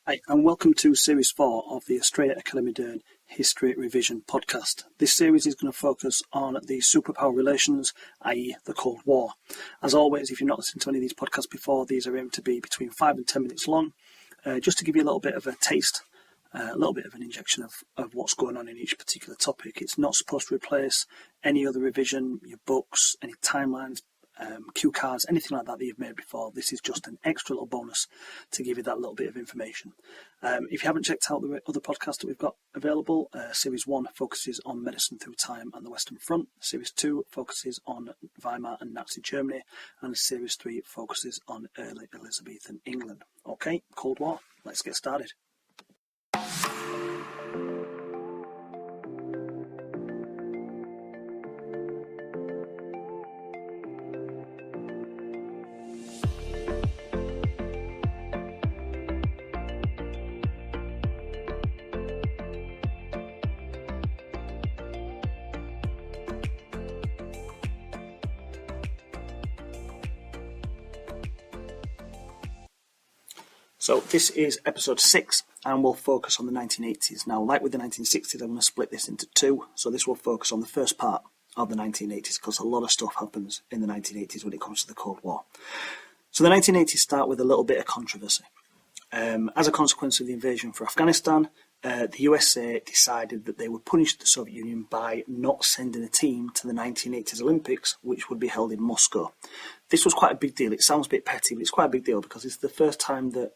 Hi, and welcome to Series 4 of the Australia Academy Dern History Revision podcast. This series is going to focus on the superpower relations, i.e. the Cold War. As always, if you've not listened to any of these podcasts before, these are aimed to be between 5 and 10 minutes long, just to give you a little bit of a taste, a little bit of an injection of what's going on in each particular topic. It's not supposed to replace any other revision, your books, any timelines, cue cards, anything like that you've made before. This is just an extra little bonus to give you that little bit of information. If you haven't checked out the other podcasts that we've got available, Series 1 focuses on medicine through time and the Western Front, Series 2 focuses on Weimar and Nazi Germany, and Series 3 focuses on early Elizabethan England. Okay, Cold War, let's get started. So this is episode 6 and we'll focus on the 1980s. Now, like with the 1960s, I'm going to split this into two. So this will focus on the first part of the 1980s because a lot of stuff happens in the 1980s when it comes to the Cold War. So the 1980s start with a little bit of controversy. As a consequence of the invasion for Afghanistan, the USA decided that they would punish the Soviet Union by not sending a team to the 1980s Olympics, which would be held in Moscow. This was quite a big deal. It sounds a bit petty, but it's quite a big deal because it's the first time that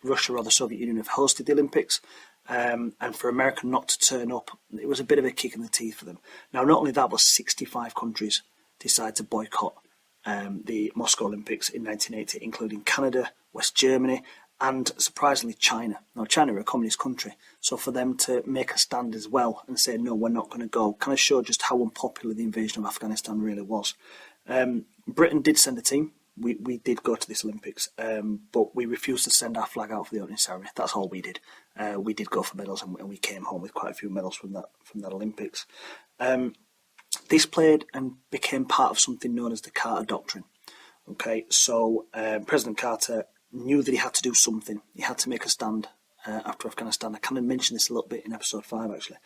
Russia or the Soviet Union have hosted the Olympics, and for America not to turn up, it was a bit of a kick in the teeth for them. Now, not only that, but 65 countries decided to boycott the Moscow Olympics in 1980, including Canada, West Germany, and surprisingly China. Now, China are a communist country, so for them to make a stand as well and say, no, we're not going to go, kind of showed just how unpopular the invasion of Afghanistan really was. Britain did send a team. We did go to this Olympics, but we refused to send our flag out for the opening ceremony. That's all we did. We did go for medals, and we came home with quite a few medals from that Olympics. This played and became part of something known as the Carter Doctrine. Okay, so President Carter knew that he had to do something. He had to make a stand after Afghanistan. I kind of mentioned this a little bit in episode 5, actually.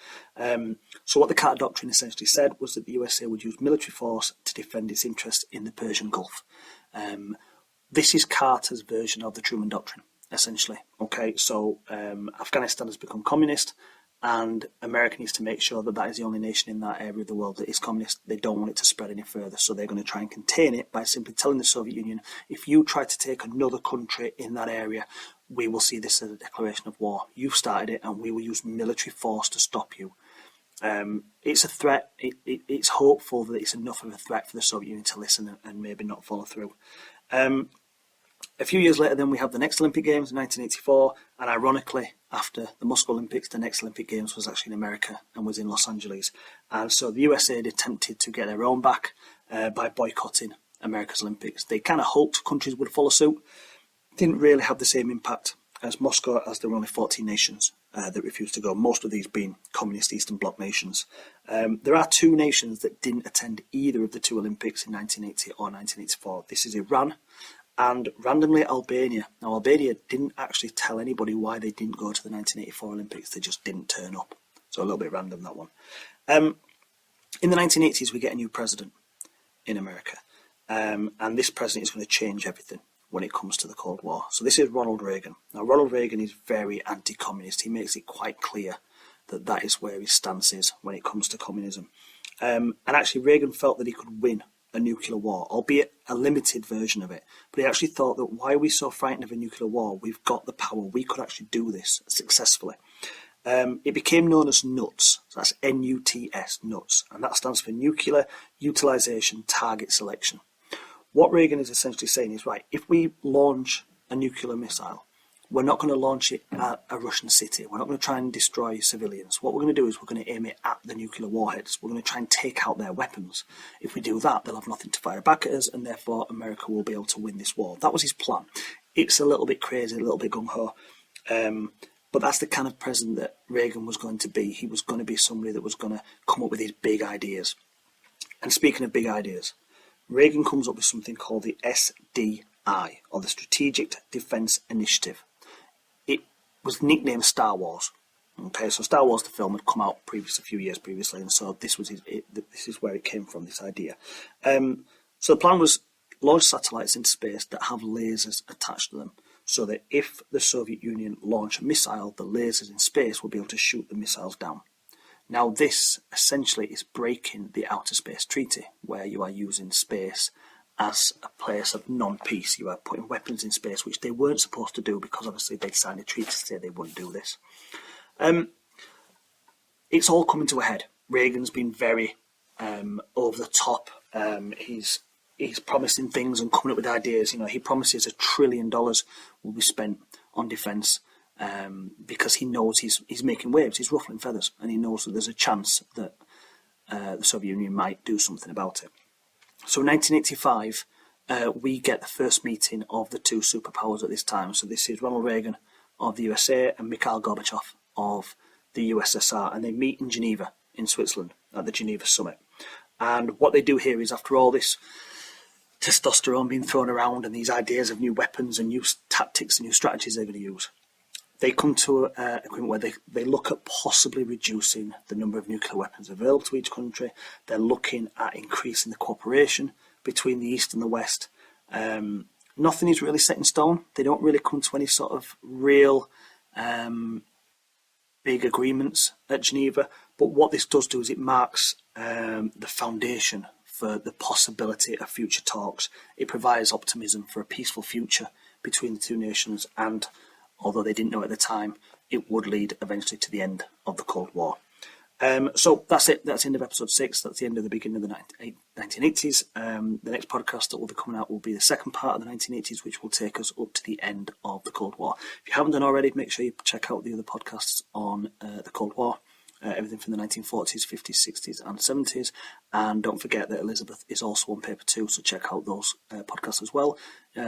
So what the Carter Doctrine essentially said was that the USA would use military force to defend its interests in the Persian Gulf. This is Carter's version of the Truman Doctrine, essentially. Okay, so Afghanistan has become communist, and America needs to make sure that that is the only nation in that area of the world that is communist. They don't want it to spread any further, so they're going to try and contain it by simply telling the Soviet Union, if you try to take another country in that area, we will see this as a declaration of war. You've started it, and we will use military force to stop you. It's a threat. It's hopeful that it's enough of a threat for the Soviet Union to listen and maybe not follow through. A few years later, then we have the next Olympic Games in 1984, and ironically, after the Moscow Olympics, the next Olympic Games was actually in America and was in Los Angeles. And so the USA had attempted to get their own back by boycotting America's Olympics. They kind of hoped countries would follow suit. Didn't really have the same impact as Moscow, as there were only 14 nations that refused to go, most of these being communist Eastern Bloc nations. There are two nations that didn't attend either of the two Olympics in 1980 or 1984. This is Iran and randomly Albania. Now, Albania didn't actually tell anybody why they didn't go to the 1984 Olympics. They just didn't turn up. So a little bit random, that one. In the 1980s, we get a new president in America. And this president is going to change everything when it comes to the Cold War. So this is Ronald Reagan. Now, Ronald Reagan is very anti-communist. He makes it quite clear that that is where his stance is when it comes to communism. And actually, Reagan felt that he could win a nuclear war, albeit a limited version of it. But he actually thought that why are we so frightened of a nuclear war? We've got the power. We could actually do this successfully. It became known as NUTS. So that's NUTS, NUTS. And that stands for Nuclear Utilization Target Selection. What Reagan is essentially saying is, right, if we launch a nuclear missile, we're not going to launch it at a Russian city. We're not going to try and destroy civilians. What we're going to do is we're going to aim it at the nuclear warheads. We're going to try and take out their weapons. If we do that, they'll have nothing to fire back at us, and therefore America will be able to win this war. That was his plan. It's a little bit crazy, a little bit gung-ho. But that's the kind of president that Reagan was going to be. He was going to be somebody that was going to come up with these big ideas. And speaking of big ideas, Reagan comes up with something called the SDI, or the Strategic Defense Initiative. It was nicknamed Star Wars. Okay, so Star Wars, the film, had come out a few years previously, and so this is where it came from, this idea. So the plan was launch satellites into space that have lasers attached to them, so that if the Soviet Union launched a missile, the lasers in space will be able to shoot the missiles down. Now, this essentially is breaking the Outer Space Treaty, where you are using space as a place of non-peace. You are putting weapons in space, which they weren't supposed to do because obviously they'd signed a treaty to say they wouldn't do this. It's all coming to a head. Reagan's been very over the top. He's promising things and coming up with ideas. He promises $1 trillion will be spent on defence because he knows he's making waves. He's ruffling feathers, and he knows that there's a chance that the Soviet Union might do something about it. So in 1985, we get the first meeting of the two superpowers at this time. So this is Ronald Reagan of the USA and Mikhail Gorbachev of the USSR, and they meet in Geneva in Switzerland at the Geneva Summit. And what they do here is, after all this testosterone being thrown around and these ideas of new weapons and new tactics and new strategies they're going to use, they come to an agreement where they look at possibly reducing the number of nuclear weapons available to each country. They're looking at increasing the cooperation between the East and the West. Nothing is really set in stone. They don't really come to any sort of real big agreements at Geneva. But what this does do is it marks the foundation for the possibility of future talks. It provides optimism for a peaceful future between the two nations, and although they didn't know at the time, it would lead eventually to the end of the Cold War. So that's it. That's the end of episode 6. That's the end of the beginning of the 1980s. The next podcast that will be coming out will be the second part of the 1980s, which will take us up to the end of the Cold War. If you haven't done already, make sure you check out the other podcasts on the Cold War. Everything from the 1940s, 50s, 60s and 70s. And don't forget that Elizabeth is also on paper 2, so check out those podcasts as well.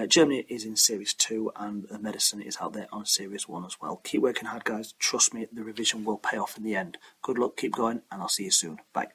Germany is in series 2 and the medicine is out there on series 1 as well. Keep working hard, guys. Trust me, the revision will pay off in the end. Good luck, keep going, and I'll see you soon. Bye.